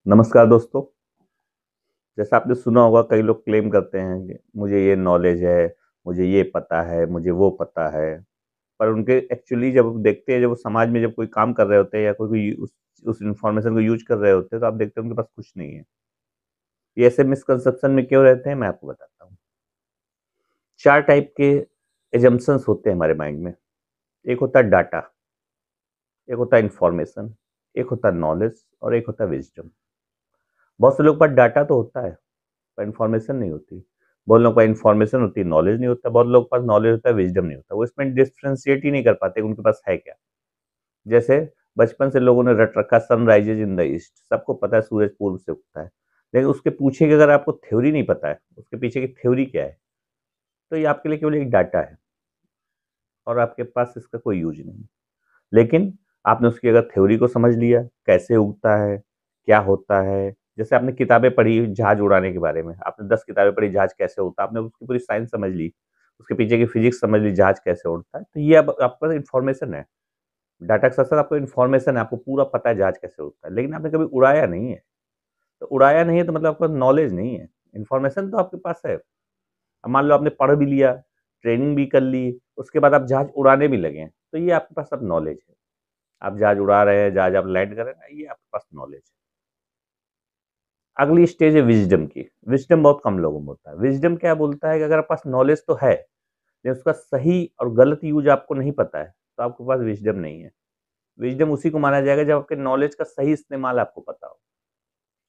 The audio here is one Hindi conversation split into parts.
नमस्कार दोस्तों। जैसा आपने सुना होगा कई लोग क्लेम करते हैं कि मुझे ये नॉलेज है, मुझे ये पता है, मुझे वो पता है। पर उनके एक्चुअली जब आप देखते हैं जब वो समाज में जब कोई काम कर रहे होते हैं या कोई कोई उस इन्फॉर्मेशन को यूज़ कर रहे होते हैं तो आप देखते हैं उनके पास कुछ नहीं है। ये ऐसे मिसकंसेप्शन में क्यों रहते हैं मैं आपको बताता हूँ। 4 टाइप के असम्पशन्स होते हैं हमारे माइंड में। एक होता है डाटा, एक होता है इन्फॉर्मेशन, एक होता है नॉलेज और एक होता है विज़डम। बहुत से लोग के पास डाटा तो होता है पर इन्फॉर्मेशन नहीं होती। बहुत लोगों के पास इन्फॉर्मेशन होती है, नॉलेज नहीं होता। बहुत लोगों के पास नॉलेज होता है, विज़डम नहीं होता। वो इसमें डिफरेंशिएट ही नहीं कर पाते कि उनके पास है क्या। जैसे बचपन से लोगों ने रट रखा सनराइज़ेज़ इन द ईस्ट, सबको पता है सूरज पूर्व से उगता है। लेकिन उसके पीछे की अगर आपको थ्योरी नहीं पता है, उसके पीछे की थ्योरी क्या है, तो ये आपके लिए केवल एक डाटा है और आपके पास इसका कोई यूज़ नहीं है। लेकिन आपने उसकी अगर थ्योरी को समझ लिया, कैसे उगता है, क्या होता है, जैसे आपने किताबें पढ़ी जहाज उड़ाने के बारे में, आपने 10 किताबें पढ़ी जहाज कैसे उड़ता है, आपने उसकी पूरी साइंस समझ ली, उसके पीछे की फिज़िक्स समझ ली जहाज कैसे उड़ता है, तो ये अब आपके पास इन्फॉर्मेशन है। डाटा के साथ-साथ आपको इन्फॉर्मेशन है, आपको पूरा पता है जहाज कैसे उड़ता है, लेकिन आपने कभी उड़ाया नहीं है। तो उड़ाया नहीं है तो मतलब आपके पास नॉलेज नहीं है, इन्फॉर्मेशन तो आपके पास है। अब मान लो आपने पढ़ भी लिया, ट्रेनिंग भी कर ली, उसके बाद आप जहाज उड़ाने भी लगे हैं, तो ये आपके पास अब नॉलेज है। आप जहाज उड़ा रहे हैं, जहाज आप लैंड कर रहे हैं, ये आपके पास नॉलेज है। अगली स्टेज है विज़डम की। विज़डम बहुत कम लोगों में होता है। विज़डम क्या बोलता है कि अगर आपके पास नॉलेज तो है, लेकिन उसका सही और गलत यूज़ आपको नहीं पता है, तो आपके पास विज़डम नहीं है। विज़डम उसी को माना जाएगा जब आपके नॉलेज का सही इस्तेमाल आपको पता हो।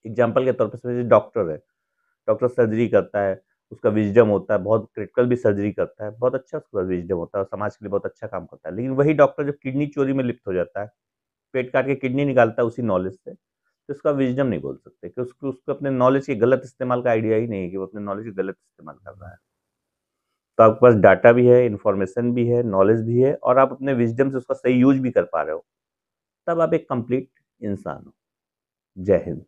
एग्ज़ाम्पल के तौर पे समझिए डॉक्टर है, डॉक्टर सर्जरी करता है, उसका विज़डम होता है, बहुत क्रिटिकल भी सर्जरी करता है, बहुत अच्छा उसके पास विज़डम होता है और समाज के लिए बहुत अच्छा काम करता है। लेकिन वही डॉक्टर जब किडनी चोरी में लिप्त हो जाता है, पेट काट के किडनी निकालता है उसी नॉलेज से, तो उसका विज़डम नहीं बोल सकते कि उसको उसको अपने नॉलेज के गलत इस्तेमाल का आइडिया ही नहीं है कि वो अपने नॉलेज का गलत इस्तेमाल कर रहा है। तो आपके पास डाटा भी है, इन्फॉर्मेशन भी है, नॉलेज भी है और आप अपने विज़डम से उसका सही यूज़ भी कर पा रहे हो, तब आप एक कंप्लीट इंसान हो। जय हिंद।